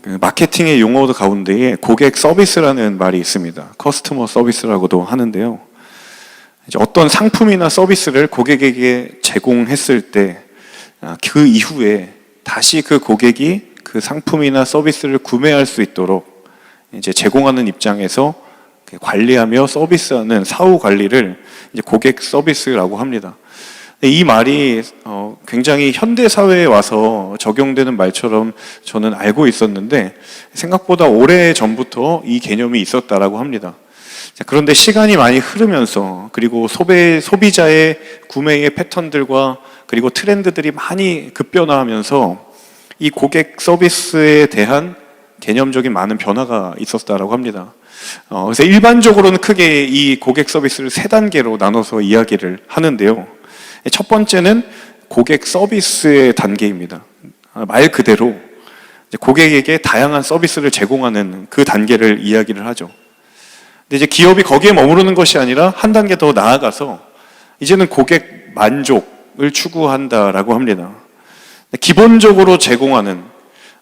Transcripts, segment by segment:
그 마케팅의 용어 가운데에 고객 서비스라는 말이 있습니다. 커스터머 서비스라고도 하는데요. 이제 어떤 상품이나 서비스를 고객에게 제공했을 때 그 이후에 다시 그 고객이 그 상품이나 서비스를 구매할 수 있도록 이제 제공하는 입장에서 관리하며 서비스하는 사후 관리를 이제 고객 서비스라고 합니다. 이 말이 굉장히 현대 사회에 와서 적용되는 말처럼 저는 알고 있었는데 생각보다 오래 전부터 이 개념이 있었다라고 합니다. 그런데 시간이 많이 흐르면서 그리고 소비자의 구매의 패턴들과 그리고 트렌드들이 많이 급변화하면서 이 고객 서비스에 대한 개념적인 많은 변화가 있었다라고 합니다. 그래서 일반적으로는 크게 이 고객 서비스를 세 단계로 나눠서 이야기를 하는데요. 첫 번째는 고객 서비스의 단계입니다. 말 그대로 고객에게 다양한 서비스를 제공하는 그 단계를 이야기를 하죠. 근데 이제 기업이 거기에 머무르는 것이 아니라 한 단계 더 나아가서 이제는 고객 만족을 추구한다라고 합니다. 기본적으로 제공하는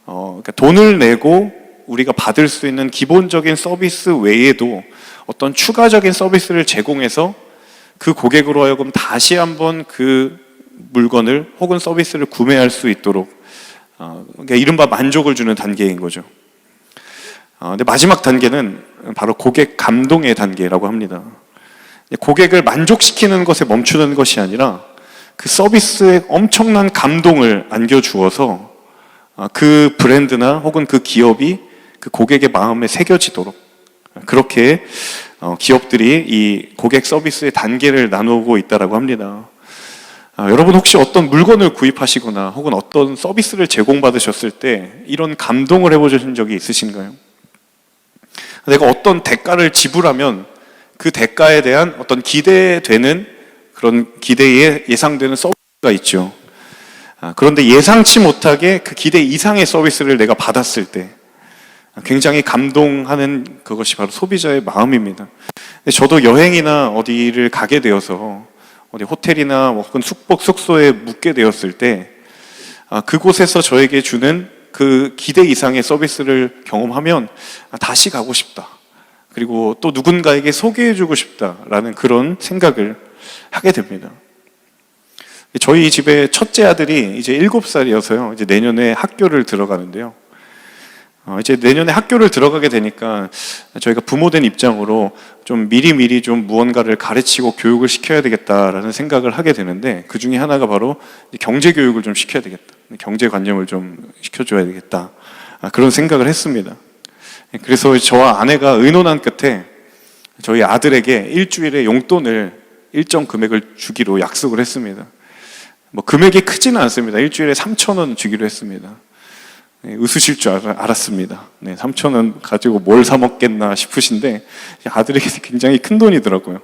그러니까 돈을 내고 우리가 받을 수 있는 기본적인 서비스 외에도 어떤 추가적인 서비스를 제공해서 그 고객으로 하여금 다시 한번 그 물건을 혹은 서비스를 구매할 수 있도록 그러니까 이른바 만족을 주는 단계인 거죠. 근데 마지막 단계는 바로 고객 감동의 단계라고 합니다. 고객을 만족시키는 것에 멈추는 것이 아니라 그 서비스에 엄청난 감동을 안겨주어서 그 브랜드나 혹은 그 기업이 그 고객의 마음에 새겨지도록 그렇게 기업들이 이 고객 서비스의 단계를 나누고 있다고 합니다. 여러분 혹시 어떤 물건을 구입하시거나 혹은 어떤 서비스를 제공받으셨을 때 이런 감동을 해보신 적이 있으신가요? 내가 어떤 대가를 지불하면 그 대가에 대한 어떤 기대되는 그런 기대에 예상되는 서비스가 있죠. 그런데 예상치 못하게 그 기대 이상의 서비스를 내가 받았을 때 굉장히 감동하는 그것이 바로 소비자의 마음입니다. 저도 여행이나 어디를 가게 되어서 어디 호텔이나 혹은 숙소에 묵게 되었을 때 그곳에서 저에게 주는 그 기대 이상의 서비스를 경험하면 다시 가고 싶다. 그리고 또 누군가에게 소개해주고 싶다라는 그런 생각을 하게 됩니다. 저희 집의 첫째 아들이 이제 7살이어서요. 이제 내년에 학교를 들어가는데요. 이제 내년에 학교를 들어가게 되니까 저희가 부모된 입장으로 좀 미리 좀 무언가를 가르치고 교육을 시켜야 되겠다라는 생각을 하게 되는데 그 중에 하나가 바로 경제 교육을 좀 시켜야 되겠다. 경제관념을 좀 시켜줘야 되겠다. 그런 생각을 했습니다. 그래서 저와 아내가 의논한 끝에 저희 아들에게 일주일에 용돈을 일정 금액을 주기로 약속을 했습니다. 뭐 금액이 크지는 않습니다. 일주일에 3,000원 주기로 했습니다. 웃으실 줄 알았습니다. 3,000원 가지고 뭘 사 먹겠나 싶으신데 아들에게 굉장히 큰 돈이더라고요.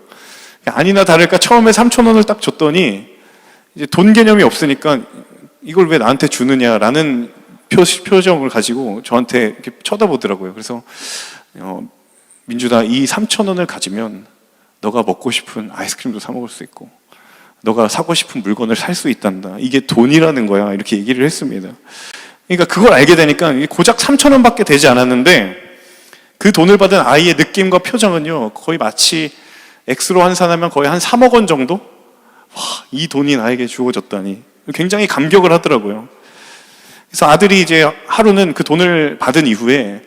아니나 다를까 처음에 3,000원을 딱 줬더니 이제 돈 개념이 없으니까 이걸 왜 나한테 주느냐라는 표정을 가지고 저한테 이렇게 쳐다보더라고요. 그래서 민준아, 이 3,000원을 가지면 너가 먹고 싶은 아이스크림도 사 먹을 수 있고 너가 사고 싶은 물건을 살 수 있단다. 이게 돈이라는 거야. 이렇게 얘기를 했습니다. 그러니까 그걸 알게 되니까 고작 3,000원밖에 되지 않았는데 그 돈을 받은 아이의 느낌과 표정은요 거의 마치 X로 환산하면 거의 한 3억 원 정도? 와, 이 돈이 나에게 주어졌다니 굉장히 감격을 하더라고요. 그래서 아들이 이제 하루는 그 돈을 받은 이후에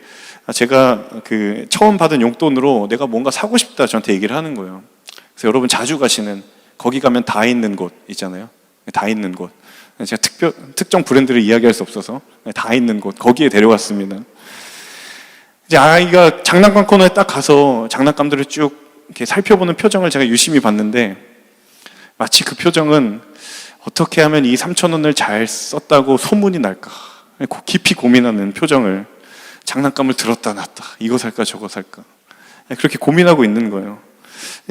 제가 그 처음 받은 용돈으로 내가 뭔가 사고 싶다 저한테 얘기를 하는 거예요. 그래서 여러분 자주 가시는 거기 가면 다 있는 곳 있잖아요. 다 있는 곳. 제가 특정 브랜드를 이야기할 수 없어서 다 있는 곳 거기에 데려갔습니다. 이제 아이가 장난감 코너에 딱 가서 장난감들을 쭉 이렇게 살펴보는 표정을 제가 유심히 봤는데 마치 그 표정은 어떻게 하면 이 3,000원을 잘 썼다고 소문이 날까 깊이 고민하는 표정을 장난감을 들었다 놨다 이거 살까 저거 살까 그렇게 고민하고 있는 거예요.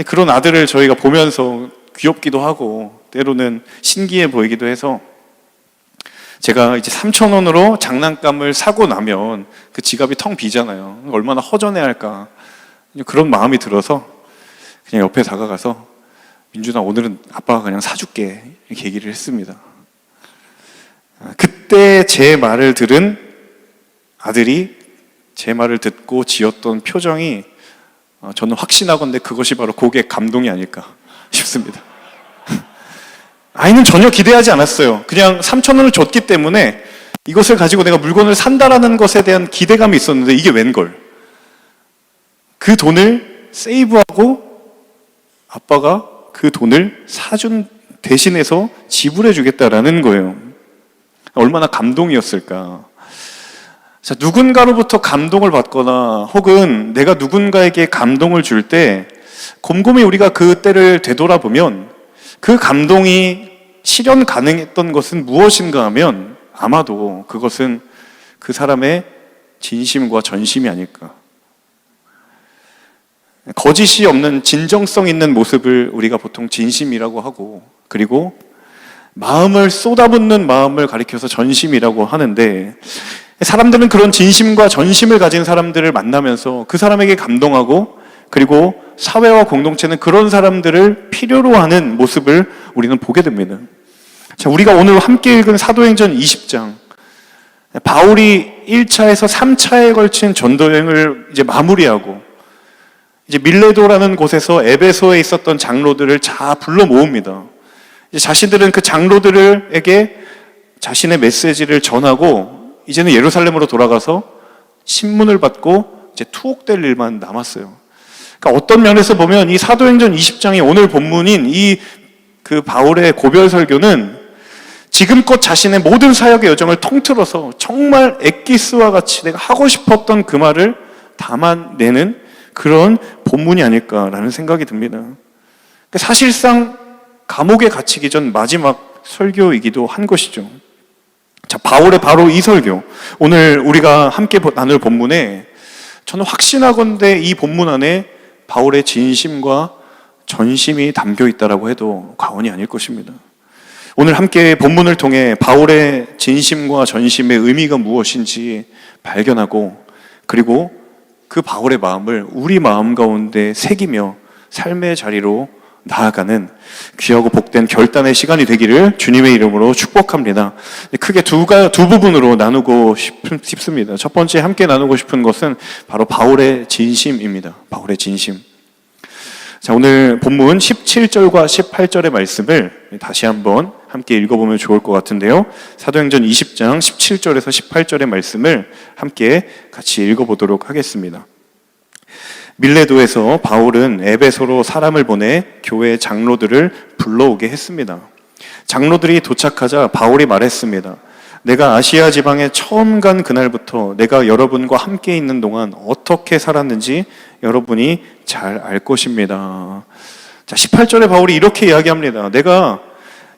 그런 아들을 저희가 보면서 귀엽기도 하고 때로는 신기해 보이기도 해서 제가 이제 3,000원으로 장난감을 사고 나면 그 지갑이 텅 비잖아요. 얼마나 허전해 할까 그런 마음이 들어서 그냥 옆에 다가가서 민준아, 오늘은 아빠가 그냥 사줄게 이렇게 얘기를 했습니다. 그때 제 말을 들은 아들이 제 말을 듣고 지었던 표정이 저는 확신하건대 그것이 바로 고객 감동이 아닐까 싶습니다. 아이는 전혀 기대하지 않았어요. 그냥 3,000원을 줬기 때문에 이것을 가지고 내가 물건을 산다라는 것에 대한 기대감이 있었는데 이게 웬걸? 그 돈을 세이브하고 아빠가 그 돈을 사준 대신해서 지불해 주겠다라는 거예요. 얼마나 감동이었을까. 자, 누군가로부터 감동을 받거나 혹은 내가 누군가에게 감동을 줄 때 곰곰이 우리가 그 때를 되돌아보면 그 감동이 실현 가능했던 것은 무엇인가 하면 아마도 그것은 그 사람의 진심과 전심이 아닐까. 거짓이 없는 진정성 있는 모습을 우리가 보통 진심이라고 하고, 그리고 마음을 쏟아붓는 마음을 가리켜서 전심이라고 하는데, 사람들은 그런 진심과 전심을 가진 사람들을 만나면서 그 사람에게 감동하고, 그리고 사회와 공동체는 그런 사람들을 필요로 하는 모습을 우리는 보게 됩니다. 자, 우리가 오늘 함께 읽은 사도행전 20장, 바울이 1차에서 3차에 걸친 전도여행을 이제 마무리하고 이제 밀레도라는 곳에서 에베소에 있었던 장로들을 다 불러 모읍니다. 이제 자신들은 그 장로들에게 자신의 메시지를 전하고 이제는 예루살렘으로 돌아가서 신문을 받고 이제 투옥될 일만 남았어요. 그러니까 어떤 면에서 보면 이 사도행전 20장이 오늘 본문인 이 그 바울의 고별 설교는 지금껏 자신의 모든 사역의 여정을 통틀어서 정말 엑기스와 같이 내가 하고 싶었던 그 말을 담아내는 그런 본문이 아닐까라는 생각이 듭니다. 사실상 감옥에 갇히기 전 마지막 설교이기도 한 것이죠. 자, 바울의 바로 이 설교, 오늘 우리가 함께 나눌 본문에 저는 확신하건대 이 본문 안에 바울의 진심과 전심이 담겨 있다라고 해도 과언이 아닐 것입니다. 오늘 함께 본문을 통해 바울의 진심과 전심의 의미가 무엇인지 발견하고, 그리고 그 바울의 마음을 우리 마음 가운데 새기며 삶의 자리로 나아가는 귀하고 복된 결단의 시간이 되기를 주님의 이름으로 축복합니다. 크게 두 부분으로 나누고 싶습니다. 첫 번째 함께 나누고 싶은 것은 바로 바울의 진심입니다. 바울의 진심. 자, 오늘 본문 17절과 18절의 말씀을 다시 한번 함께 읽어보면 좋을 것 같은데요. 사도행전 20장 17절에서 18절의 말씀을 함께 같이 읽어보도록 하겠습니다. 밀레도에서 바울은 에베소로 사람을 보내 교회 장로들을 불러오게 했습니다. 장로들이 도착하자 바울이 말했습니다. 내가 아시아 지방에 처음 간 그날부터 내가 여러분과 함께 있는 동안 어떻게 살았는지 여러분이 잘 알 것입니다. 자, 18절에 바울이 이렇게 이야기합니다. 내가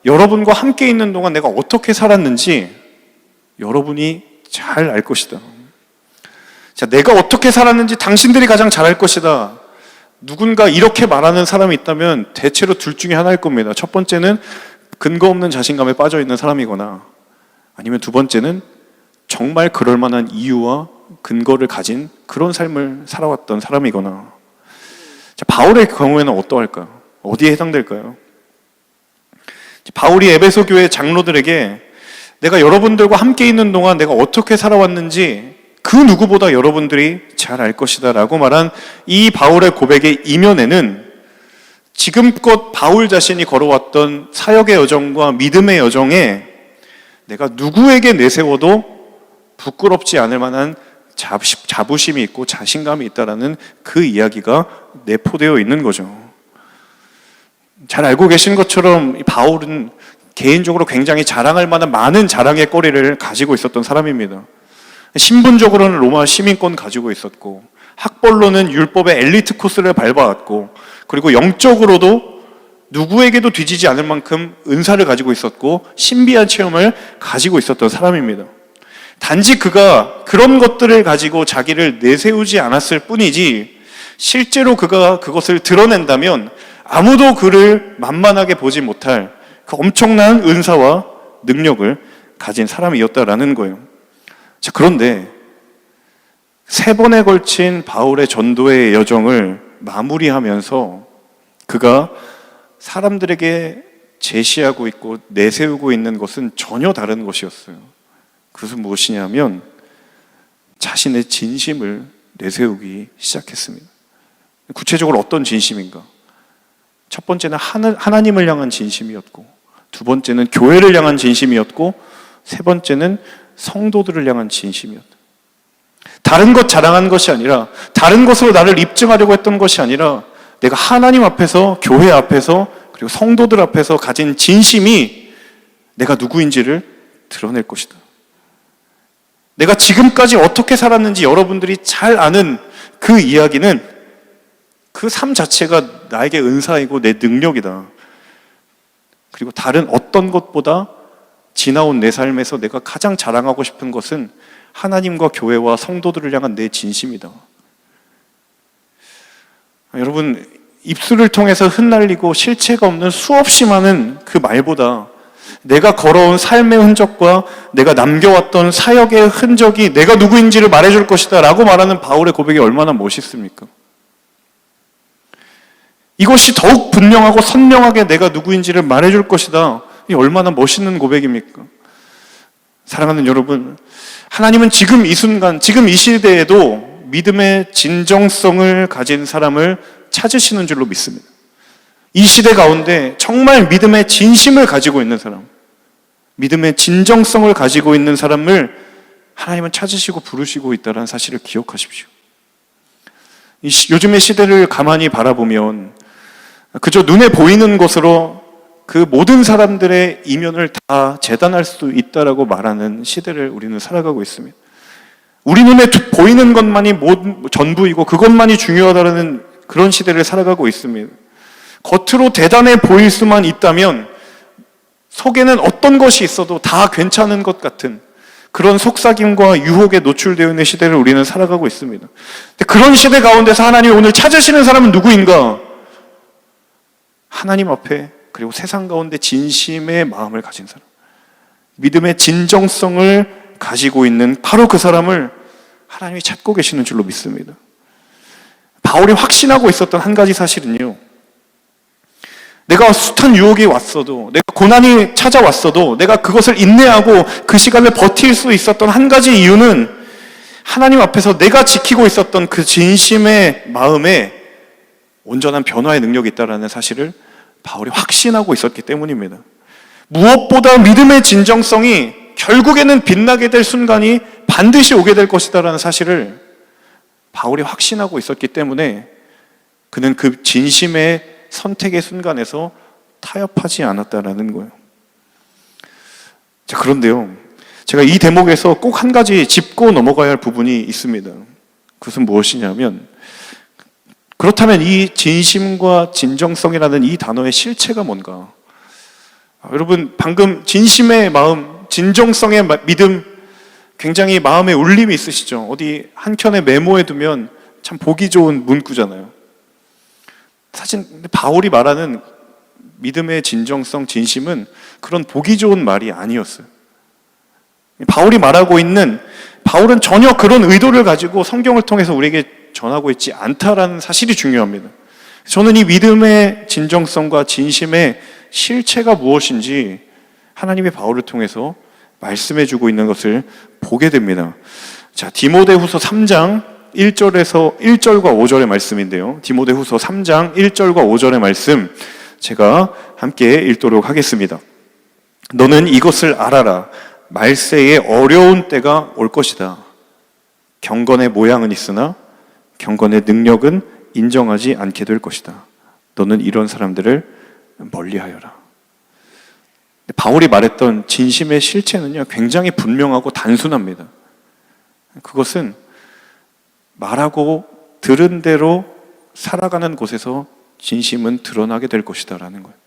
여러분과 함께 있는 동안 내가 어떻게 살았는지 여러분이 잘 알 것이다. 자, 내가 어떻게 살았는지 당신들이 가장 잘 알 것이다. 누군가 이렇게 말하는 사람이 있다면 대체로 둘 중에 하나일 겁니다. 첫 번째는 근거 없는 자신감에 빠져 있는 사람이거나, 아니면 두 번째는 정말 그럴 만한 이유와 근거를 가진 그런 삶을 살아왔던 사람이거나. 자, 바울의 경우에는 어떠할까요? 어디에 해당될까요? 바울이 에베소 교회 장로들에게 내가 여러분들과 함께 있는 동안 내가 어떻게 살아왔는지 그 누구보다 여러분들이 잘 알 것이다 라고 말한 이 바울의 고백의 이면에는 지금껏 바울 자신이 걸어왔던 사역의 여정과 믿음의 여정에 내가 누구에게 내세워도 부끄럽지 않을 만한 자부심이 있고 자신감이 있다라는 그 이야기가 내포되어 있는 거죠. 잘 알고 계신 것처럼 이 바울은 개인적으로 굉장히 자랑할 만한 많은 자랑의 거리를 가지고 있었던 사람입니다. 신분적으로는 로마 시민권 가지고 있었고, 학벌로는 율법의 엘리트 코스를 밟아왔고, 그리고 영적으로도 누구에게도 뒤지지 않을 만큼 은사를 가지고 있었고 신비한 체험을 가지고 있었던 사람입니다. 단지 그가 그런 것들을 가지고 자기를 내세우지 않았을 뿐이지, 실제로 그가 그것을 드러낸다면 아무도 그를 만만하게 보지 못할 그 엄청난 은사와 능력을 가진 사람이었다라는 거예요. 자, 그런데 3번에 걸친 바울의 전도의 여정을 마무리하면서 그가 사람들에게 제시하고 있고 내세우고 있는 것은 전혀 다른 것이었어요. 그것은 무엇이냐면 자신의 진심을 내세우기 시작했습니다. 구체적으로 어떤 진심인가? 첫 번째는 하나님을 향한 진심이었고, 두 번째는 교회를 향한 진심이었고, 세 번째는 성도들을 향한 진심이었다. 다른 것 자랑한 것이 아니라, 다른 것으로 나를 입증하려고 했던 것이 아니라, 내가 하나님 앞에서, 교회 앞에서, 그리고 성도들 앞에서 가진 진심이 내가 누구인지를 드러낼 것이다. 내가 지금까지 어떻게 살았는지 여러분들이 잘 아는 그 이야기는 그 삶 자체가 나에게 은사이고 내 능력이다. 그리고 다른 어떤 것보다 지나온 내 삶에서 내가 가장 자랑하고 싶은 것은 하나님과 교회와 성도들을 향한 내 진심이다. 여러분, 입술을 통해서 흩날리고 실체가 없는 수없이 많은 그 말보다 내가 걸어온 삶의 흔적과 내가 남겨왔던 사역의 흔적이 내가 누구인지를 말해줄 것이다 라고 말하는 바울의 고백이 얼마나 멋있습니까? 이것이 더욱 분명하고 선명하게 내가 누구인지를 말해줄 것이다. 이 얼마나 멋있는 고백입니까? 사랑하는 여러분, 하나님은 지금 이 순간, 지금 이 시대에도 믿음의 진정성을 가진 사람을 찾으시는 줄로 믿습니다. 이 시대 가운데 정말 믿음의 진심을 가지고 있는 사람, 믿음의 진정성을 가지고 있는 사람을 하나님은 찾으시고 부르시고 있다는 사실을 기억하십시오. 요즘의 시대를 가만히 바라보면 그저 눈에 보이는 것으로 그 모든 사람들의 이면을 다 재단할 수 있다라고 말하는 시대를 우리는 살아가고 있습니다. 우리 눈에 보이는 것만이 전부이고 그것만이 중요하다는 그런 시대를 살아가고 있습니다. 겉으로 대단해 보일 수만 있다면 속에는 어떤 것이 있어도 다 괜찮은 것 같은 그런 속삭임과 유혹에 노출되어 있는 시대를 우리는 살아가고 있습니다. 그런 시대 가운데서 하나님이 오늘 찾으시는 사람은 누구인가? 하나님 앞에, 그리고 세상 가운데 진심의 마음을 가진 사람, 믿음의 진정성을 가지고 있는 바로 그 사람을 하나님이 찾고 계시는 줄로 믿습니다. 바울이 확신하고 있었던 한 가지 사실은요, 내가 숱한 유혹이 왔어도, 내가 고난이 찾아왔어도 내가 그것을 인내하고 그 시간을 버틸 수 있었던 한 가지 이유는 하나님 앞에서 내가 지키고 있었던 그 진심의 마음에 온전한 변화의 능력이 있다는 사실을 바울이 확신하고 있었기 때문입니다. 무엇보다 믿음의 진정성이 결국에는 빛나게 될 순간이 반드시 오게 될 것이다라는 사실을 바울이 확신하고 있었기 때문에 그는 그 진심의 선택의 순간에서 타협하지 않았다라는 거예요. 자, 그런데요, 제가 이 대목에서 꼭 한 가지 짚고 넘어가야 할 부분이 있습니다. 그것은 무엇이냐면, 그렇다면 이 진심과 진정성이라는 이 단어의 실체가 뭔가? 여러분, 방금 진심의 마음, 진정성의 믿음, 굉장히 마음에 울림이 있으시죠? 어디 한켠에 메모해 두면 참 보기 좋은 문구잖아요. 사실 바울이 말하는 믿음의 진정성, 진심은 그런 보기 좋은 말이 아니었어요. 바울이 말하고 있는, 바울은 전혀 그런 의도를 가지고 성경을 통해서 우리에게 전하고 있지 않다라는 사실이 중요합니다. 저는 이 믿음의 진정성과 진심의 실체가 무엇인지 하나님의 바울을 통해서 말씀해주고 있는 것을 보게 됩니다. 자, 디모데후서 3장 1절과 5절의 말씀인데요. 디모데후서 3장 1절과 5절의 말씀 제가 함께 읽도록 하겠습니다. 너는 이것을 알아라. 말세에 어려운 때가 올 것이다. 경건의 모양은 있으나 경건의 능력은 인정하지 않게 될 것이다. 너는 이런 사람들을 멀리하여라. 바울이 말했던 진심의 실체는요, 굉장히 분명하고 단순합니다. 그것은 말하고 들은 대로 살아가는 곳에서 진심은 드러나게 될 것이다라는 거예요.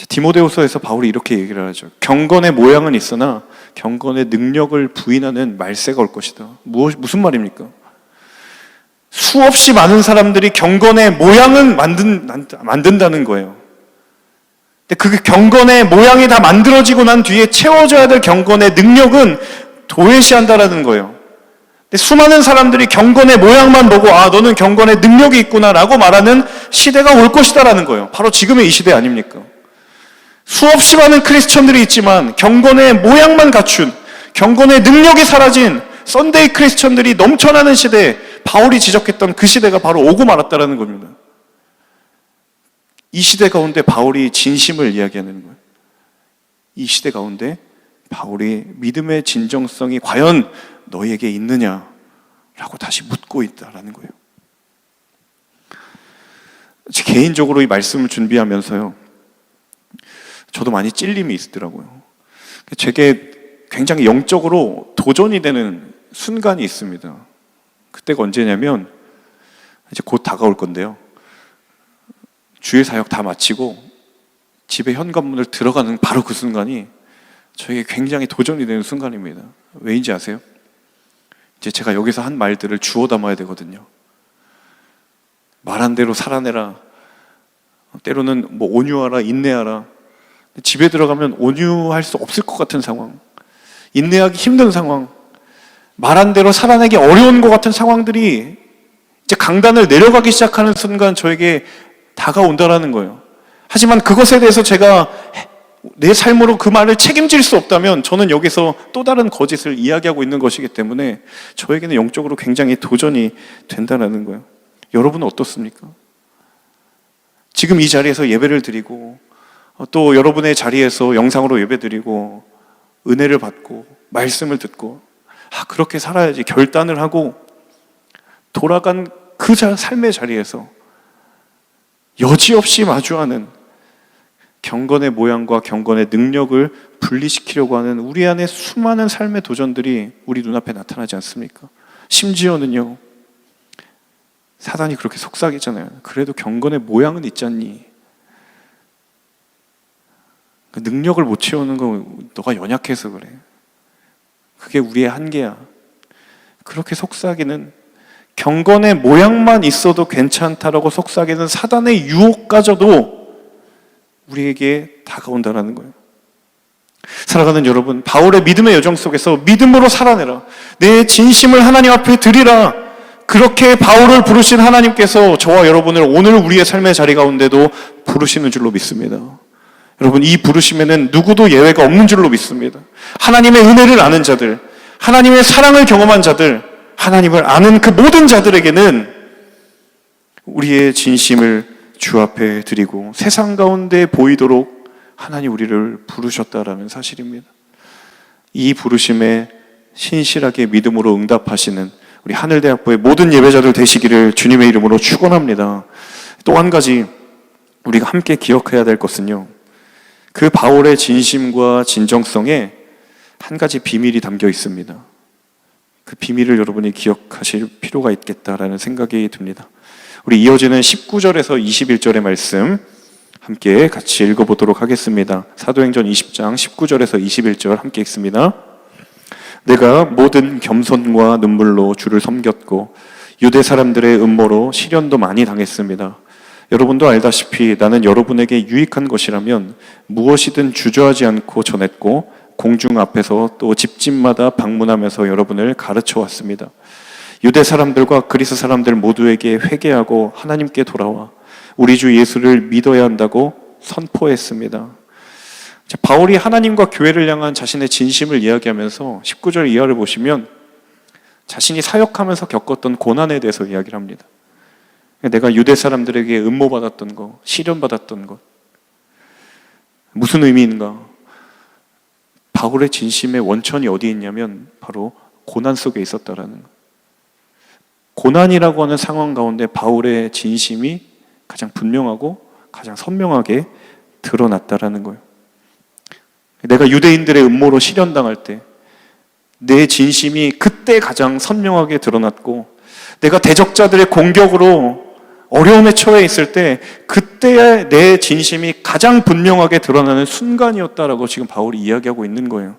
디모데후서에서 바울이 이렇게 얘기를 하죠. 경건의 모양은 있으나 경건의 능력을 부인하는 말세가 올 것이다. 무슨 말입니까? 수없이 많은 사람들이 경건의 모양은 만든다는 거예요. 근데 그 경건의 모양이 다 만들어지고 난 뒤에 채워져야 될 경건의 능력은 도외시한다라는 거예요. 근데 수많은 사람들이 경건의 모양만 보고 아, 너는 경건의 능력이 있구나라고 말하는 시대가 올 것이다라는 거예요. 바로 지금의 이 시대 아닙니까? 수없이 많은 크리스천들이 있지만 경건의 모양만 갖춘, 경건의 능력이 사라진, 썬데이 크리스천들이 넘쳐나는 시대, 바울이 지적했던 그 시대가 바로 오고 말았다라는 겁니다. 이 시대 가운데 바울이 진심을 이야기하는 거예요. 이 시대 가운데 바울이 믿음의 진정성이 과연 너에게 있느냐라고 다시 묻고 있다라는 거예요. 개인적으로 이 말씀을 준비하면서요, 저도 많이 찔림이 있더라고요. 제게 굉장히 영적으로 도전이 되는 순간이 있습니다. 그때가 언제냐면 이제 곧 다가올 건데요, 주일 사역 다 마치고 집에 현관문을 들어가는 바로 그 순간이 저에게 굉장히 도전이 되는 순간입니다. 왜인지 아세요? 이제 제가 여기서 한 말들을 주워 담아야 되거든요. 말한 대로 살아내라, 때로는 뭐 온유하라, 인내하라. 집에 들어가면 온유할 수 없을 것 같은 상황, 인내하기 힘든 상황, 말한 대로 살아내기 어려운 것 같은 상황들이 이제 강단을 내려가기 시작하는 순간 저에게 다가온다라는 거예요. 하지만 그것에 대해서 제가 내 삶으로 그 말을 책임질 수 없다면 저는 여기서 또 다른 거짓을 이야기하고 있는 것이기 때문에 저에게는 영적으로 굉장히 도전이 된다는 거예요. 여러분은 어떻습니까? 지금 이 자리에서 예배를 드리고 또 여러분의 자리에서 영상으로 예배 드리고 은혜를 받고 말씀을 듣고 그렇게 살아야지 결단을 하고 돌아간 그 삶의 자리에서 여지없이 마주하는 경건의 모양과 경건의 능력을 분리시키려고 하는 우리 안에 수많은 삶의 도전들이 우리 눈앞에 나타나지 않습니까? 심지어는요, 사단이 그렇게 속삭이잖아요. 그래도 경건의 모양은 있지 않니? 그 능력을 못 채우는 건 너가 연약해서 그래. 그게 우리의 한계야. 그렇게 속삭이는, 경건의 모양만 있어도 괜찮다라고 속삭이는 사단의 유혹까지도 우리에게 다가온다는 거예요. 살아가는 여러분, 바울의 믿음의 여정 속에서 믿음으로 살아내라, 내 진심을 하나님 앞에 드리라, 그렇게 바울을 부르신 하나님께서 저와 여러분을 오늘 우리의 삶의 자리 가운데도 부르시는 줄로 믿습니다. 여러분, 이 부르심에는 누구도 예외가 없는 줄로 믿습니다. 하나님의 은혜를 아는 자들, 하나님의 사랑을 경험한 자들, 하나님을 아는 그 모든 자들에게는 우리의 진심을 주 앞에 드리고 세상 가운데 보이도록 하나님 우리를 부르셨다라는 사실입니다. 이 부르심에 신실하게 믿음으로 응답하시는 우리 하늘대학부의 모든 예배자들 되시기를 주님의 이름으로 축원합니다. 또 한 가지 우리가 함께 기억해야 될 것은요, 그 바울의 진심과 진정성에 한 가지 비밀이 담겨 있습니다. 그 비밀을 여러분이 기억하실 필요가 있겠다라는 생각이 듭니다. 우리 이어지는 19절에서 21절의 말씀 함께 같이 읽어보도록 하겠습니다. 사도행전 20장 19절에서 21절 함께 읽습니다. 내가 모든 겸손과 눈물로 주를 섬겼고 유대 사람들의 음모로 시련도 많이 당했습니다. 여러분도 알다시피 나는 여러분에게 유익한 것이라면 무엇이든 주저하지 않고 전했고 공중 앞에서 또 집집마다 방문하면서 여러분을 가르쳐 왔습니다. 유대 사람들과 그리스 사람들 모두에게 회개하고 하나님께 돌아와 우리 주 예수를 믿어야 한다고 선포했습니다. 바울이 하나님과 교회를 향한 자신의 진심을 이야기하면서 19절 이하를 보시면 자신이 사역하면서 겪었던 고난에 대해서 이야기를 합니다. 내가 유대 사람들에게 음모받았던 것, 시련받았던 것, 무슨 의미인가? 바울의 진심의 원천이 어디에 있냐면 바로 고난 속에 있었다라는 것. 고난이라고 하는 상황 가운데 바울의 진심이 가장 분명하고 가장 선명하게 드러났다라는 거예요. 내가 유대인들의 음모로 시련당할 때 내 진심이 그때 가장 선명하게 드러났고, 내가 대적자들의 공격으로 어려움에 처해 있을 때 그때의 내 진심이 가장 분명하게 드러나는 순간이었다라고 지금 바울이 이야기하고 있는 거예요.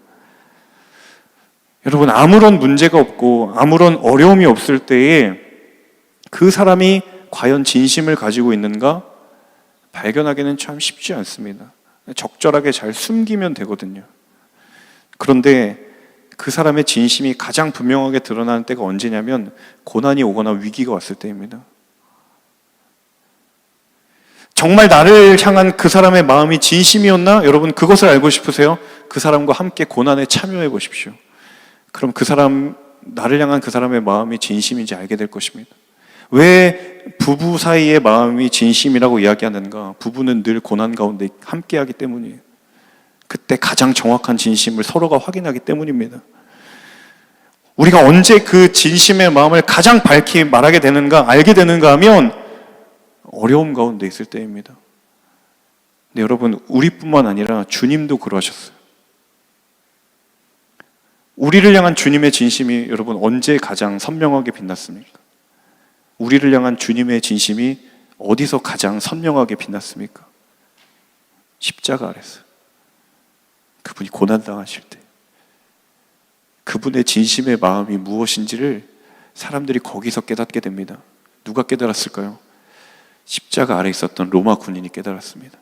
여러분, 아무런 문제가 없고 아무런 어려움이 없을 때에 그 사람이 과연 진심을 가지고 있는가 발견하기는 참 쉽지 않습니다. 적절하게 잘 숨기면 되거든요. 그런데 그 사람의 진심이 가장 분명하게 드러나는 때가 언제냐면 고난이 오거나 위기가 왔을 때입니다. 정말 나를 향한 그 사람의 마음이 진심이었나? 여러분, 그것을 알고 싶으세요? 그 사람과 함께 고난에 참여해 보십시오. 그럼 그 사람의 나를 향한 그 사람의 마음이 진심인지 알게 될 것입니다. 왜 부부 사이의 마음이 진심이라고 이야기하는가? 부부는 늘 고난 가운데 함께하기 때문이에요. 그때 가장 정확한 진심을 서로가 확인하기 때문입니다. 우리가 언제 그 진심의 마음을 가장 밝히 말하게 되는가, 알게 되는가 하면 어려움 가운데 있을 때입니다. 근데 여러분, 우리뿐만 아니라 주님도 그러하셨어요. 우리를 향한 주님의 진심이 여러분 언제 가장 선명하게 빛났습니까? 우리를 향한 주님의 진심이 어디서 가장 선명하게 빛났습니까? 십자가 아래서. 그분이 고난당하실 때 그분의 진심의 마음이 무엇인지를 사람들이 거기서 깨닫게 됩니다. 누가 깨달았을까요? 십자가 아래 있었던 로마 군인이 깨달았습니다.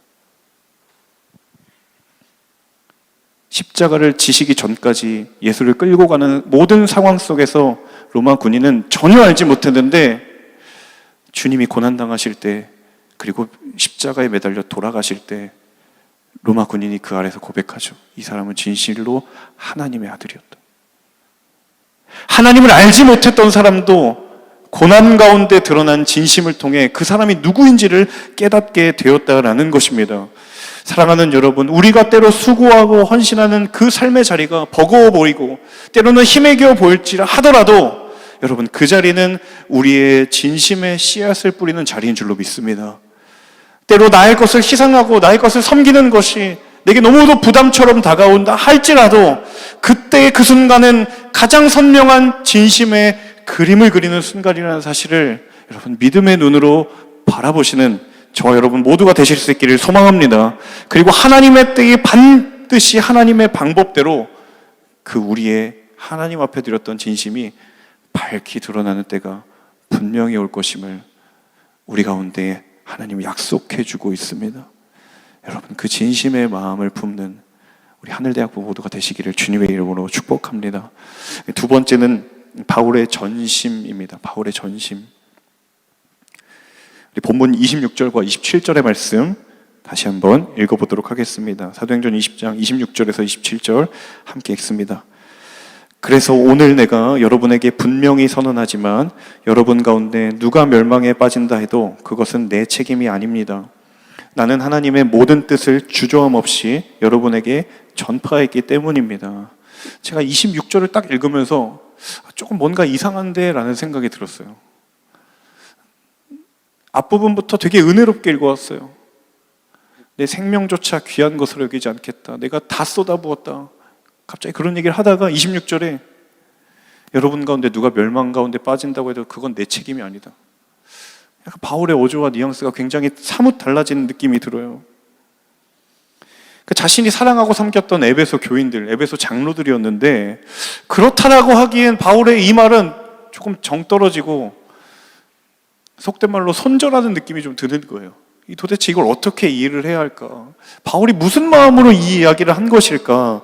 십자가를 지시기 전까지 예수를 끌고 가는 모든 상황 속에서 로마 군인은 전혀 알지 못했는데 주님이 고난당하실 때, 그리고 십자가에 매달려 돌아가실 때 로마 군인이 그 아래서 고백하죠. 이 사람은 진실로 하나님의 아들이었다. 하나님을 알지 못했던 사람도 고난 가운데 드러난 진심을 통해 그 사람이 누구인지를 깨닫게 되었다라는 것입니다. 사랑하는 여러분, 우리가 때로 수고하고 헌신하는 그 삶의 자리가 버거워 보이고 때로는 힘에 겨워 보일지라 하더라도 여러분, 그 자리는 우리의 진심의 씨앗을 뿌리는 자리인 줄로 믿습니다. 때로 나의 것을 희생하고 나의 것을 섬기는 것이 내게 너무도 부담처럼 다가온다 할지라도 그때의 그 순간은 가장 선명한 진심의 그림을 그리는 순간이라는 사실을 여러분 믿음의 눈으로 바라보시는 저와 여러분 모두가 되실 수 있기를 소망합니다. 그리고 하나님의 때에 반드시 하나님의 방법대로 그 우리의 하나님 앞에 드렸던 진심이 밝히 드러나는 때가 분명히 올 것임을 우리 가운데 하나님이 약속해 주고 있습니다. 여러분, 그 진심의 마음을 품는 우리 하늘대학부 모두가 되시기를 주님의 이름으로 축복합니다. 두 번째는 바울의 전심입니다. 바울의 전심. 우리 본문 26절과 27절의 말씀 다시 한번 읽어보도록 하겠습니다. 사도행전 20장 26절에서 27절 함께 읽습니다. 그래서 오늘 내가 여러분에게 분명히 선언하지만 여러분 가운데 누가 멸망에 빠진다 해도 그것은 내 책임이 아닙니다. 나는 하나님의 모든 뜻을 주저함 없이 여러분에게 전파했기 때문입니다. 제가 26절을 딱 읽으면서 조금 뭔가 이상한데 라는 생각이 들었어요. 앞부분부터 되게 은혜롭게 읽어왔어요. 내 생명조차 귀한 것으로 여기지 않겠다. 내가 다 쏟아부었다. 갑자기 그런 얘기를 하다가 26절에 여러분 가운데 누가 멸망 가운데 빠진다고 해도 그건 내 책임이 아니다. 약간 바울의 어조와 뉘앙스가 굉장히 사뭇 달라지는 느낌이 들어요. 그 자신이 사랑하고 섬겼던 에베소 교인들, 에베소 장로들이었는데 그렇다라고 하기엔 바울의 이 말은 조금 정 떨어지고 속된 말로 손절하는 느낌이 좀 드는 거예요. 도대체 이걸 어떻게 이해를 해야 할까? 바울이 무슨 마음으로 이 이야기를 한 것일까?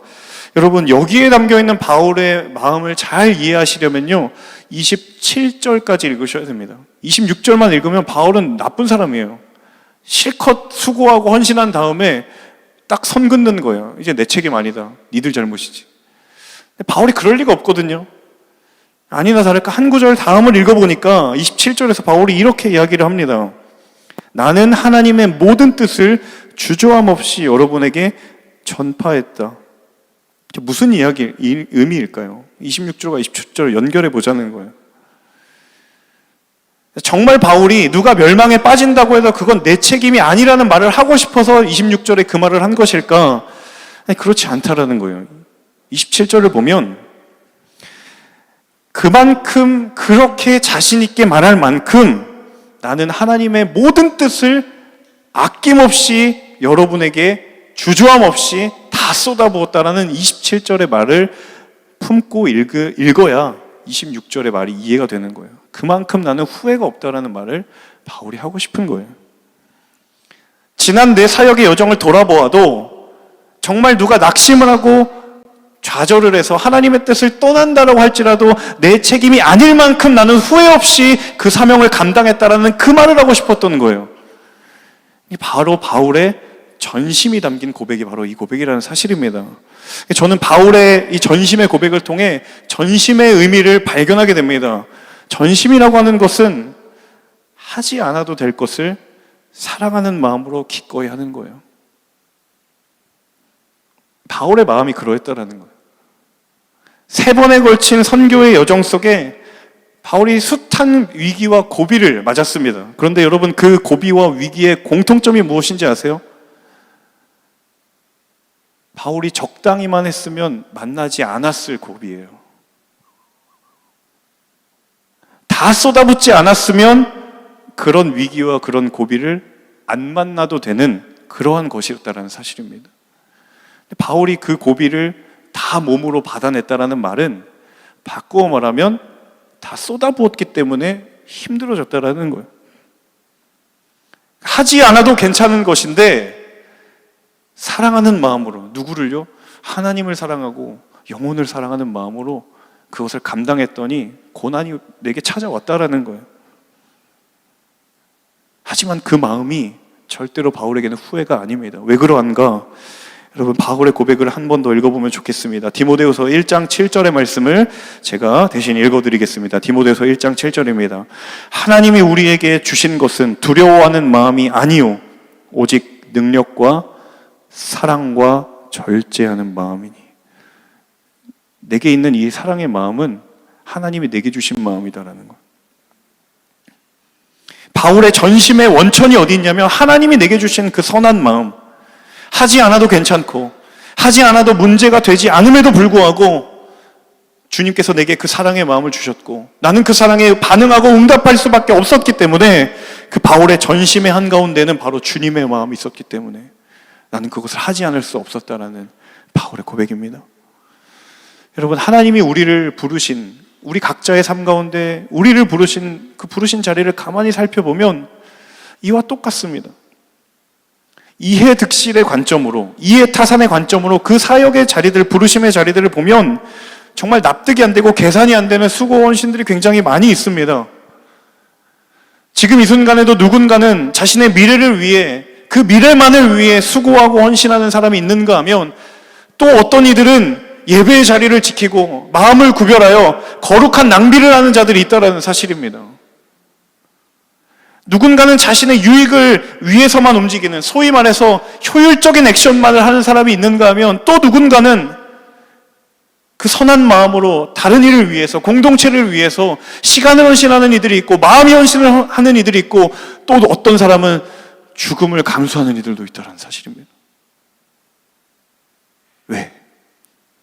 여러분, 여기에 담겨있는 바울의 마음을 잘 이해하시려면요 27절까지 읽으셔야 됩니다. 26절만 읽으면 바울은 나쁜 사람이에요. 실컷 수고하고 헌신한 다음에 딱 선 긋는 거예요. 이제 내 책임 아니다. 니들 잘못이지. 바울이 그럴 리가 없거든요. 아니나 다를까 한 구절 다음을 읽어보니까 27절에서 바울이 이렇게 이야기를 합니다. 나는 하나님의 모든 뜻을 주저함 없이 여러분에게 전파했다. 무슨 의미일까요? 26절과 27절을 연결해 보자는 거예요. 정말 바울이 누가 멸망에 빠진다고 해도 그건 내 책임이 아니라는 말을 하고 싶어서 26절에 그 말을 한 것일까? 아니, 그렇지 않다라는 거예요. 27절을 보면 그만큼 그렇게 자신 있게 말할 만큼 나는 하나님의 모든 뜻을 아낌없이 여러분에게 주저함 없이 다 쏟아부었다라는 27절의 말을 품고 읽어야 26절의 말이 이해가 되는 거예요. 그만큼 나는 후회가 없다라는 말을 바울이 하고 싶은 거예요. 지난 내 사역의 여정을 돌아보아도 정말 누가 낙심을 하고 좌절을 해서 하나님의 뜻을 떠난다라고 할지라도 내 책임이 아닐 만큼 나는 후회 없이 그 사명을 감당했다라는 그 말을 하고 싶었던 거예요. 이 바로 바울의 전심이 담긴 고백이 바로 이 고백이라는 사실입니다. 저는 바울의 이 전심의 고백을 통해 전심의 의미를 발견하게 됩니다. 전심이라고 하는 것은 하지 않아도 될 것을 사랑하는 마음으로 기꺼이 하는 거예요. 바울의 마음이 그러했다라는 거예요. 3번에 걸친 선교의 여정 속에 바울이 숱한 위기와 고비를 맞았습니다. 그런데 여러분, 그 고비와 위기의 공통점이 무엇인지 아세요? 바울이 적당히만 했으면 만나지 않았을 고비예요. 다 쏟아붓지 않았으면 그런 위기와 그런 고비를 안 만나도 되는 그러한 것이었다는 사실입니다. 바울이 그 고비를 다 몸으로 받아냈다라는 말은 바꾸어 말하면 다 쏟아부었기 때문에 힘들어졌다라는 거예요. 하지 않아도 괜찮은 것인데 사랑하는 마음으로, 누구를요? 하나님을 사랑하고 영혼을 사랑하는 마음으로 그것을 감당했더니 고난이 내게 찾아왔다라는 거예요. 하지만 그 마음이 절대로 바울에게는 후회가 아닙니다. 왜 그러한가? 여러분, 바울의 고백을 한 번 더 읽어보면 좋겠습니다. 디모데후서 1장 7절의 말씀을 제가 대신 읽어드리겠습니다. 디모데후서 1장 7절입니다. 하나님이 우리에게 주신 것은 두려워하는 마음이 아니요 오직 능력과 사랑과 절제하는 마음이니. 내게 있는 이 사랑의 마음은 하나님이 내게 주신 마음이다라는 것. 바울의 전심의 원천이 어디 있냐면 하나님이 내게 주신 그 선한 마음, 하지 않아도 괜찮고 하지 않아도 문제가 되지 않음에도 불구하고 주님께서 내게 그 사랑의 마음을 주셨고 나는 그 사랑에 반응하고 응답할 수밖에 없었기 때문에 그 바울의 전심의 한가운데는 바로 주님의 마음이 있었기 때문에 나는 그것을 하지 않을 수 없었다라는 바울의 고백입니다. 여러분, 하나님이 우리를 부르신, 우리 각자의 삶 가운데 우리를 부르신 그 부르신 자리를 가만히 살펴보면 이와 똑같습니다. 이해득실의 관점으로, 이해타산의 관점으로 그 사역의 자리들, 부르심의 자리들을 보면 정말 납득이 안 되고 계산이 안 되는 수고원신들이 굉장히 많이 있습니다. 지금 이 순간에도 누군가는 자신의 미래를 위해, 그 미래만을 위해 수고하고 헌신하는 사람이 있는가 하면 또 어떤 이들은 예배의 자리를 지키고 마음을 구별하여 거룩한 낭비를 하는 자들이 있다는 사실입니다. 누군가는 자신의 유익을 위해서만 움직이는, 소위 말해서 효율적인 액션만을 하는 사람이 있는가 하면 또 누군가는 그 선한 마음으로 다른 일을 위해서, 공동체를 위해서 시간을 헌신하는 이들이 있고 마음이 헌신을 하는 이들이 있고 또 어떤 사람은 죽음을 감수하는 이들도 있다는 사실입니다. 왜?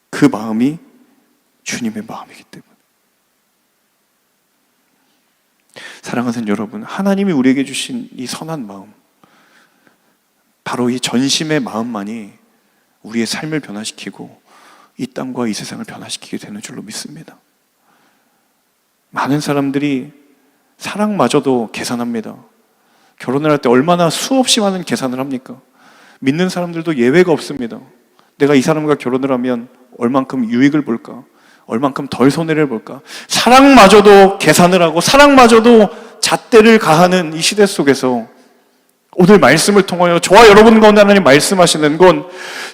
그 마음이 주님의 마음이기 때문에. 사랑하는 여러분, 하나님이 우리에게 주신 이 선한 마음, 바로 이 전심의 마음만이 우리의 삶을 변화시키고 이 땅과 이 세상을 변화시키게 되는 줄로 믿습니다. 많은 사람들이 사랑마저도 계산합니다. 결혼을 할 때 얼마나 수없이 많은 계산을 합니까? 믿는 사람들도 예외가 없습니다. 내가 이 사람과 결혼을 하면 얼만큼 유익을 볼까? 얼만큼 덜 손해를 볼까? 사랑마저도 계산을 하고 사랑마저도 잣대를 가하는 이 시대 속에서 오늘 말씀을 통하여 저와 여러분 가운데 하나님 말씀하시는 건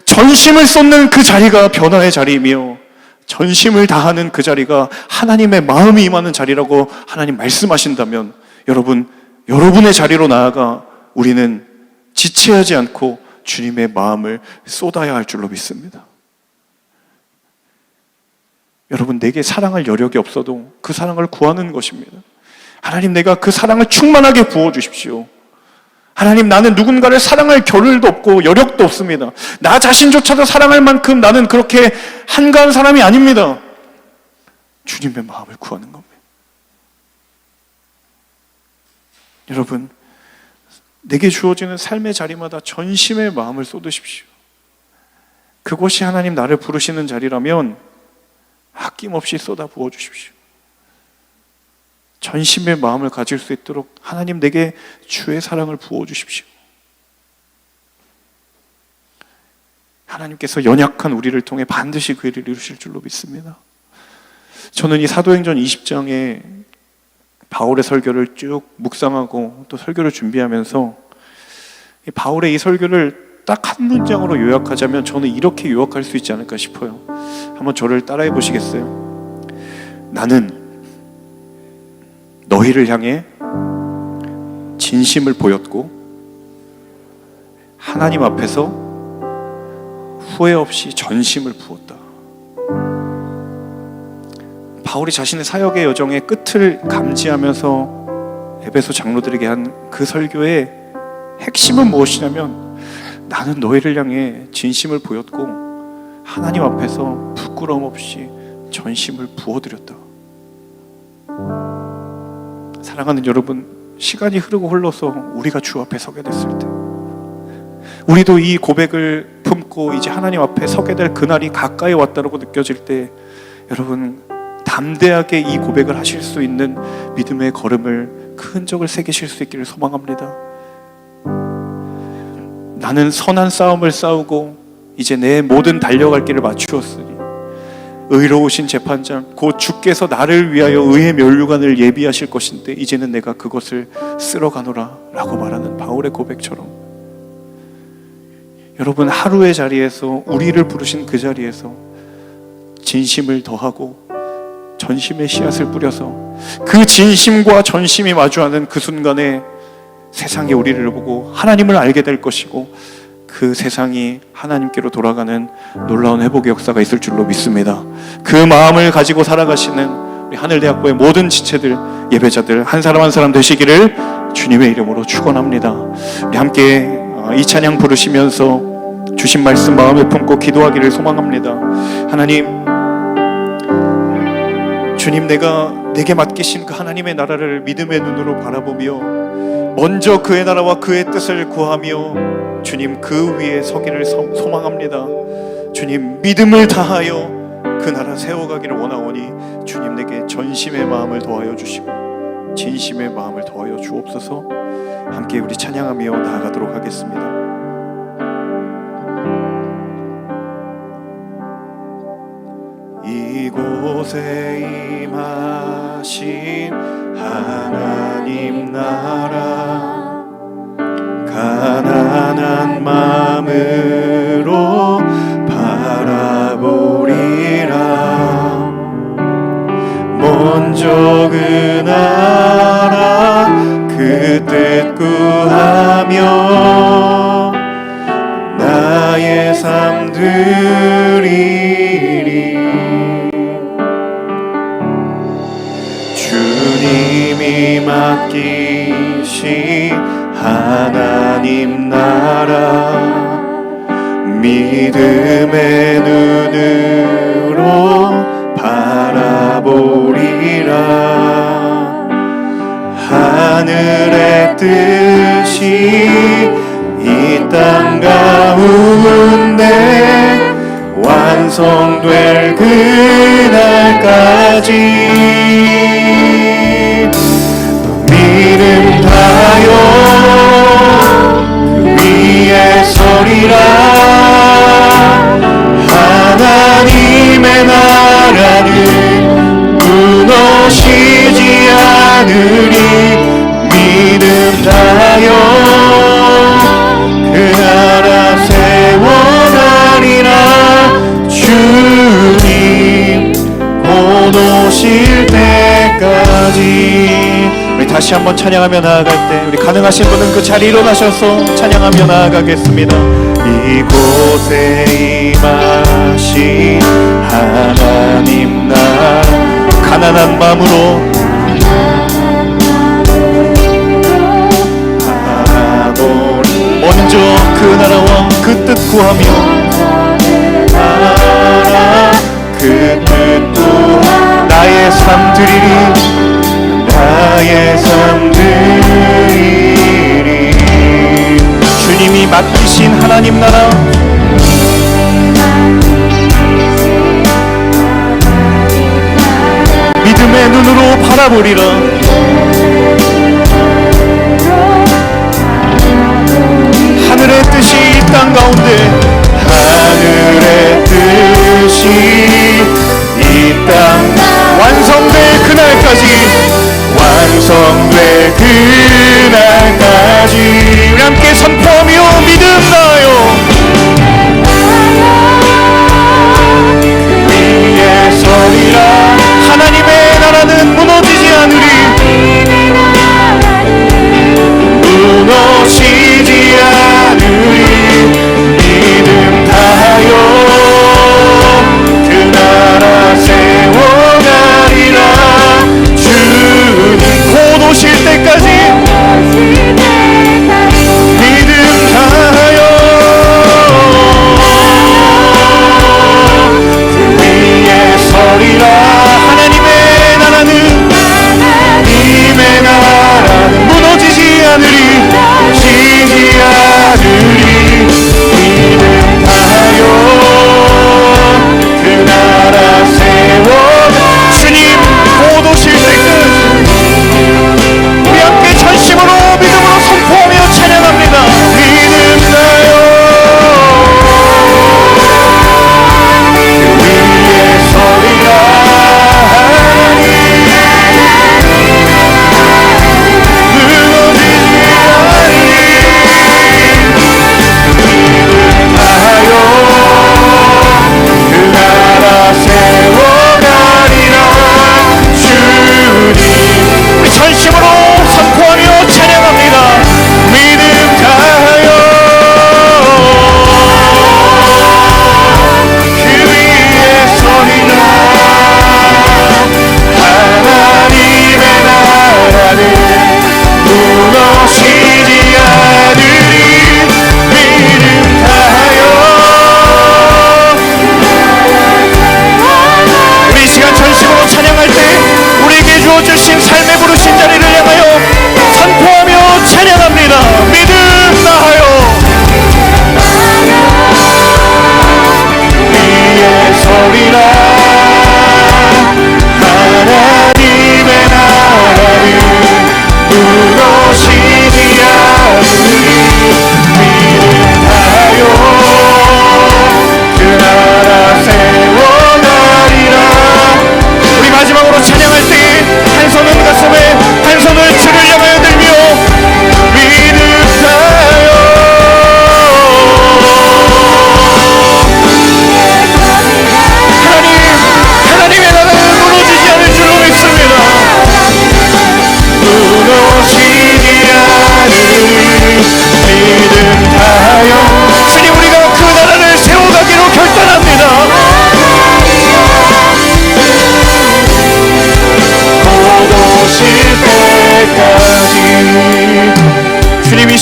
전심을 쏟는 그 자리가 변화의 자리이며 전심을 다하는 그 자리가 하나님의 마음이 임하는 자리라고 하나님 말씀하신다면 여러분의 자리로 나아가 우리는 지체하지 않고 주님의 마음을 쏟아야 할 줄로 믿습니다. 여러분, 내게 사랑할 여력이 없어도 그 사랑을 구하는 것입니다. 하나님, 내가 그 사랑을 충만하게 부어주십시오. 하나님, 나는 누군가를 사랑할 겨를도 없고 여력도 없습니다. 나 자신조차도 사랑할 만큼 나는 그렇게 한가한 사람이 아닙니다. 주님의 마음을 구하는 겁니다. 여러분, 내게 주어지는 삶의 자리마다 전심의 마음을 쏟으십시오. 그것이 하나님 나를 부르시는 자리라면 아낌없이 쏟아 부어주십시오. 전심의 마음을 가질 수 있도록 하나님 내게 주의 사랑을 부어주십시오. 하나님께서 연약한 우리를 통해 반드시 그 일을 이루실 줄로 믿습니다. 저는 이 사도행전 20장에 바울의 설교를 쭉 묵상하고 또 설교를 준비하면서 바울의 이 설교를 딱 한 문장으로 요약하자면 저는 이렇게 요약할 수 있지 않을까 싶어요. 한번 저를 따라해 보시겠어요? 나는 너희를 향해 진심을 보였고 하나님 앞에서 후회 없이 전심을 부었다. 바울이 자신의 사역의 여정의 끝을 감지하면서 에베소 장로들에게 한 그 설교의 핵심은 무엇이냐면 나는 너희를 향해 진심을 보였고 하나님 앞에서 부끄러움 없이 전심을 부어드렸다. 사랑하는 여러분, 시간이 흐르고 흘러서 우리가 주 앞에 서게 됐을 때 우리도 이 고백을 품고 이제 하나님 앞에 서게 될 그날이 가까이 왔다고 느껴질 때 여러분 담대하게 이 고백을 하실 수 있는 믿음의 걸음을 그 흔적을 새기실 수 있기를 소망합니다. 나는 선한 싸움을 싸우고 이제 내 모든 달려갈 길을 맞추었으니 의로우신 재판장 곧 주께서 나를 위하여 의의 면류관을 예비하실 것인데 이제는 내가 그것을 쓸어가노라 라고 말하는 바울의 고백처럼 여러분 하루의 자리에서 우리를 부르신 그 자리에서 진심을 더하고 전심의 씨앗을 뿌려서 그 진심과 전심이 마주하는 그 순간에 세상이 우리를 보고 하나님을 알게 될 것이고 그 세상이 하나님께로 돌아가는 놀라운 회복의 역사가 있을 줄로 믿습니다. 그 마음을 가지고 살아가시는 우리 하늘대학교의 모든 지체들, 예배자들 한 사람 한 사람 되시기를 주님의 이름으로 축원합니다. 우리 함께 이 찬양 부르시면서 주신 말씀 마음에 품고 기도하기를 소망합니다. 하나님, 주님, 내게 맡기신 그 하나님의 나라를 믿음의 눈으로 바라보며 먼저 그의 나라와 그의 뜻을 구하며 주님 그 위에 서기를 소망합니다. 주님, 믿음을 다하여 그 나라 세워가기를 원하오니 주님 내게 전심의 마음을 더하여 주시고 진심의 마음을 더하여 주옵소서. 함께 우리 찬양하며 나아가도록 하겠습니다. 이곳에 임하신 하나님 나라 가난한 마음으로 바라보리라. 먼저 그 나라 그 뜻 구하며 나의 삶 드리리. 주님이 맡기신 하나님 나라 믿음의 눈으로 바라보리라. 하늘의 뜻이 이 땅 가운데 완성될 그날까지 믿음 다하여 그 위에 서리라. 하나님의 나라는 무너지지 않으리. 믿음 다하여 그 나라 세워가리라. 주님 곧 오실 때까지. 우리 다시 한번 찬양하며 나아갈 때 우리 가능하신 분은 그 자리에 일어나셔서 찬양하며 나아가겠습니다. 이곳에 임하신 하나님 나라 가난한 마음으로 바라보리. 먼저 그 나라와 그 뜻 구하며 나라 그 뜻 구하 나의 삶 드리리. 나의 삶 드리리. 주님이 맡기신 하나님 나라 믿음의 눈으로 바라보리라. 하늘의 뜻이 이 땅 가운데 하늘의 뜻이 이 땅 완성될 그날까지 완성될 그날까지 우리 함께 선포하며 믿음 다하여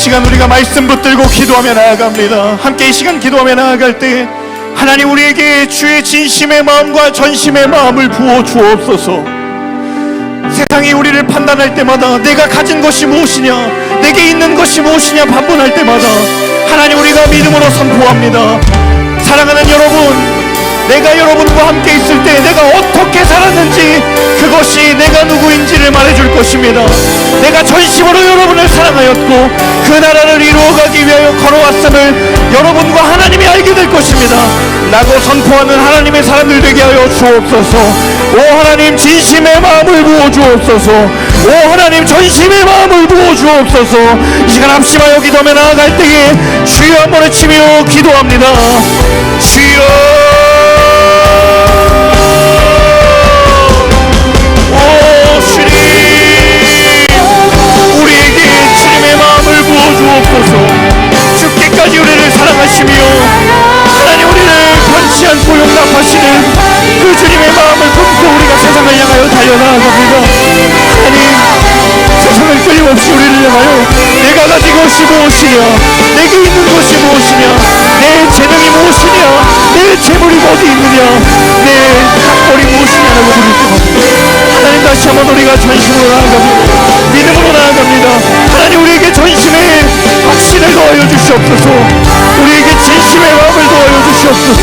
시간 우리가 말씀 붙들고 기도하며 나아갑니다. 함께 이 시간 기도하며 나아갈 때 하나님 우리에게 주의 진심의 마음과 전심의 마음을 부어 주옵소서. 세상이 우리를 판단할 때마다 내가 가진 것이 무엇이냐, 내게 있는 것이 무엇이냐 반문할 때마다 하나님 우리가 믿음으로 선포합니다. 사랑하는 여러분, 내가 여러분과 함께 있을 때 내가 어떻게 살았는지 그것이 내가 누구인지를 말해줄 것입니다. 내가 전심으로 여러분을 사랑하였고 그 나라를 이루어가기 위하여 걸어왔음을 여러분과 하나님이 알게 될 것입니다 라고 선포하는 하나님의 사람들 되게 하여 주옵소서. 오 하나님, 진심의 마음을 부어 주옵소서. 오 하나님, 전심의 마음을 부어 주옵소서. 이 시간 합심하여 기도하며 나아갈 때에 주여 한번 외치며 기도합니다. 주여, 죽기까지 우리를 사랑하시며 하나님 우리를 변치 않고 용납하시는 그 주님의 마음을 품고 우리가 세상을 향하여 달려나갑니다. 하나님, 세상을 끊임없이 우리를 향하여 내가 가진 것이 무엇이냐, 내게 있는 것이 무엇이냐, 내 재능이 무엇이냐, 내 재물이 어디 있느냐, 내 학벌이 무엇이냐라고 부를 때마다 하나님 다시 한번 우리가 전심으로 나아갑니다. 믿음으로 나아갑니다. 하나님 우리에게 전심의 확신을 더하여 주시옵소서. 우리에게 진심의 마음을 더하여 주시옵소서.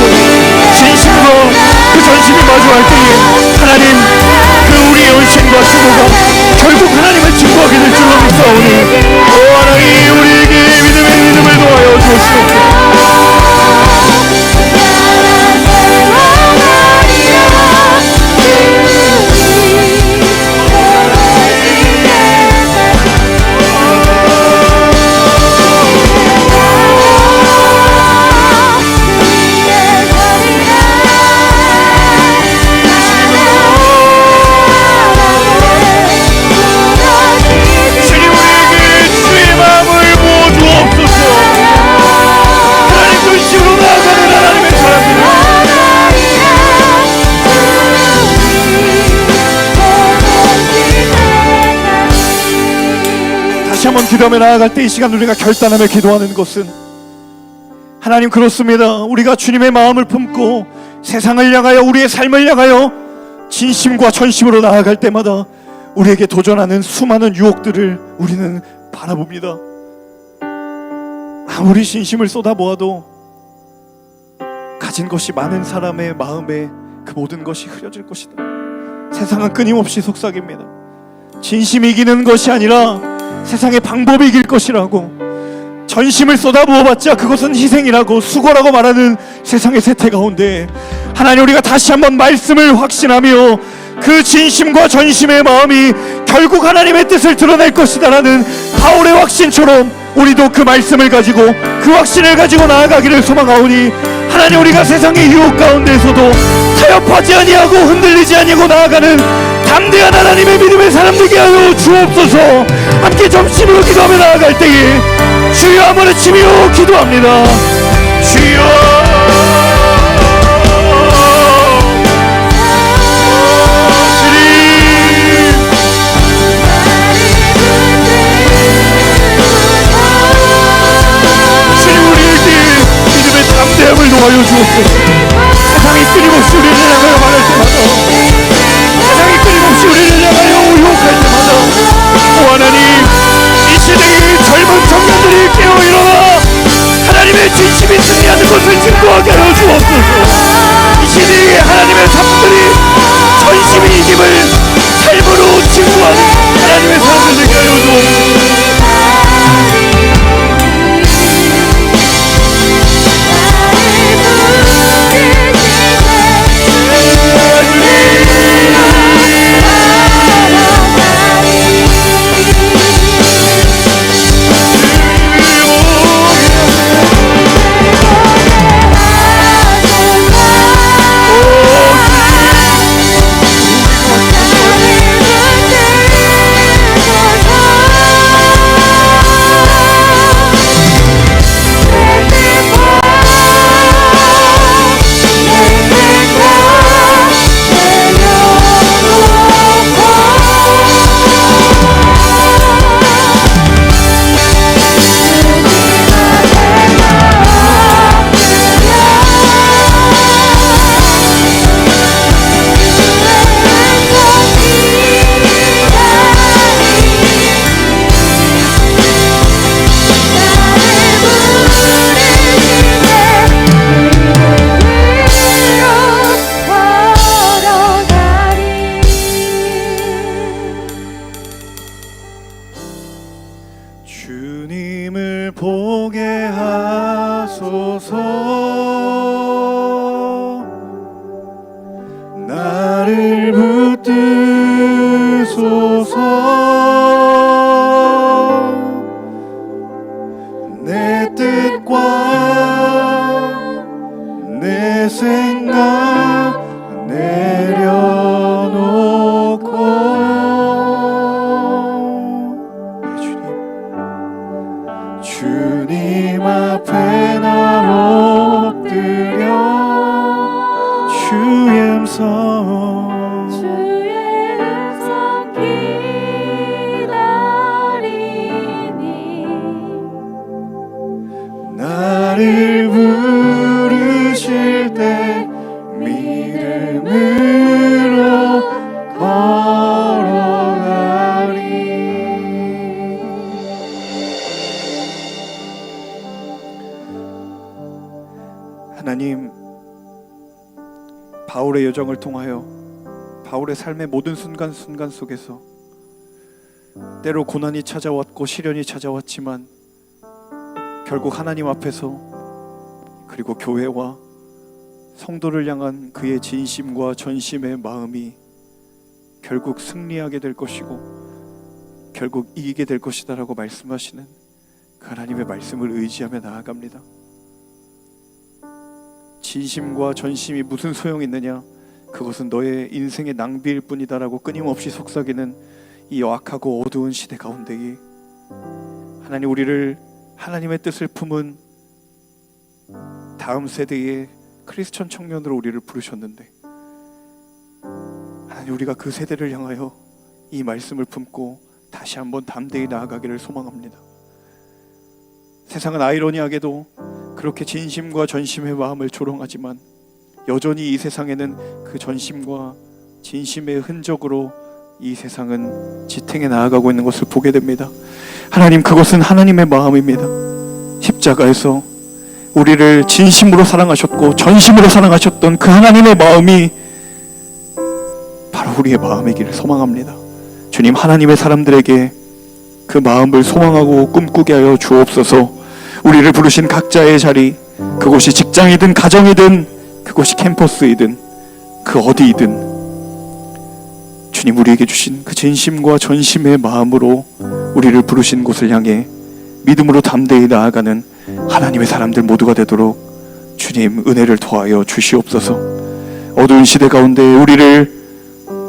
진심으로 그 전심이 마주할 때에 하나님 그 우리의 헌신과 수고가 결국 하나님을 증거하게 될 줄로 믿사오니 오 하나님 우리에게 믿음을 더하여 주시옵소서. 한번 기도하며 나아갈 때 이 시간 우리가 결단하며 기도하는 것은 하나님 그렇습니다. 우리가 주님의 마음을 품고 세상을 향하여 우리의 삶을 향하여 진심과 전심으로 나아갈 때마다 우리에게 도전하는 수많은 유혹들을 우리는 바라봅니다. 아무리 진심을 쏟아보아도 가진 것이 많은 사람의 마음에 그 모든 것이 흐려질 것이다. 세상은 끊임없이 속삭입니다. 진심이 이기는 것이 아니라 세상의 방법이 이길 것이라고, 전심을 쏟아부어봤자 그것은 희생이라고, 수고라고 말하는 세상의 세태 가운데 하나님 우리가 다시 한번 말씀을 확신하며 그 진심과 전심의 마음이 결국 하나님의 뜻을 드러낼 것이다라는 바울의 확신처럼 우리도 그 말씀을 가지고 그 확신을 가지고 나아가기를 소망하오니 하나님 우리가 세상의 유혹 가운데서도 타협하지 아니하고 흔들리지 아니하고 나아가는 담대한 하나님의 믿음의 사람 되게 하여 주옵소서. 함께 점심으로 기도하며 나아갈 때에 주여 한번 외치며 기도합니다. 주여 담대함을 도와여 주옵소서. 세상이 끊임없이 우리를 향하여 말할 때마다, 세상이 끊임없이 우리를 향하여 유혹할 때마다 오 하나님, 이 시대의 젊은 청년들이 깨어 일어나 하나님의 주옵소서. 내 뜻과 내 생각 내려놓고 주님 앞에 나 엎드려 주의 음성 기다리니 나를 부르실 때 믿음으로 걸어가리. 하나님, 바울의 여정을 통하여 바울의 삶의 모든 순간순간 속에서 때로 고난이 찾아왔고 시련이 찾아왔지만 결국 하나님 앞에서 그리고 교회와 성도를 향한 그의 진심과 전심의 마음이 결국 승리하게 될 것이고 결국 이기게 될 것이다 라고 말씀하시는 그 하나님의 말씀을 의지하며 나아갑니다. 진심과 전심이 무슨 소용이 있느냐, 그것은 너의 인생의 낭비일 뿐이다 라고 끊임없이 속삭이는 이 악하고 어두운 시대 가운데에 하나님, 우리를 하나님의 뜻을 품은 다음 세대의 크리스천 청년으로 우리를 부르셨는데 하나님, 우리가 그 세대를 향하여 이 말씀을 품고 다시 한번 담대히 나아가기를 소망합니다. 세상은 아이러니하게도 그렇게 진심과 전심의 마음을 조롱하지만 여전히 이 세상에는 그 전심과 진심의 흔적으로 이 세상은 지탱해 나아가고 있는 것을 보게 됩니다. 하나님, 그것은 하나님의 마음입니다. 십자가에서 우리를 진심으로 사랑하셨고 전심으로 사랑하셨던 그 하나님의 마음이 바로 우리의 마음이기를 소망합니다. 주님, 하나님의 사람들에게 그 마음을 소망하고 꿈꾸게 하여 주옵소서. 우리를 부르신 각자의 자리, 그곳이 직장이든 가정이든 그곳이 캠퍼스이든 그 어디이든 주님, 우리에게 주신 그 진심과 전심의 마음으로 우리를 부르신 곳을 향해 믿음으로 담대히 나아가는 하나님의 사람들 모두가 되도록 주님 은혜를 더하여 주시옵소서. 어두운 시대 가운데 우리를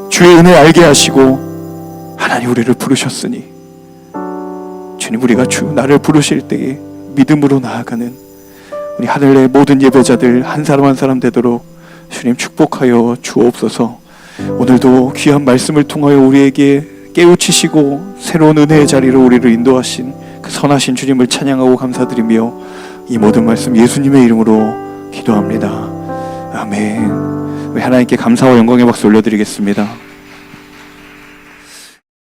주의 은혜 알게 하시고 하나님, 우리를 부르셨으니 주님, 우리가 나를 부르실 때에 믿음으로 나아가는 우리 하늘의 모든 예배자들 한 사람 한 사람 되도록 주님 축복하여 주옵소서. 오늘도 귀한 말씀을 통하여 우리에게 깨우치시고 새로운 은혜의 자리로 우리를 인도하신 그 선하신 주님을 찬양하고 감사드리며 이 모든 말씀 예수님의 이름으로 기도합니다. 아멘. 우리 하나님께 감사와 영광의 박수 올려드리겠습니다.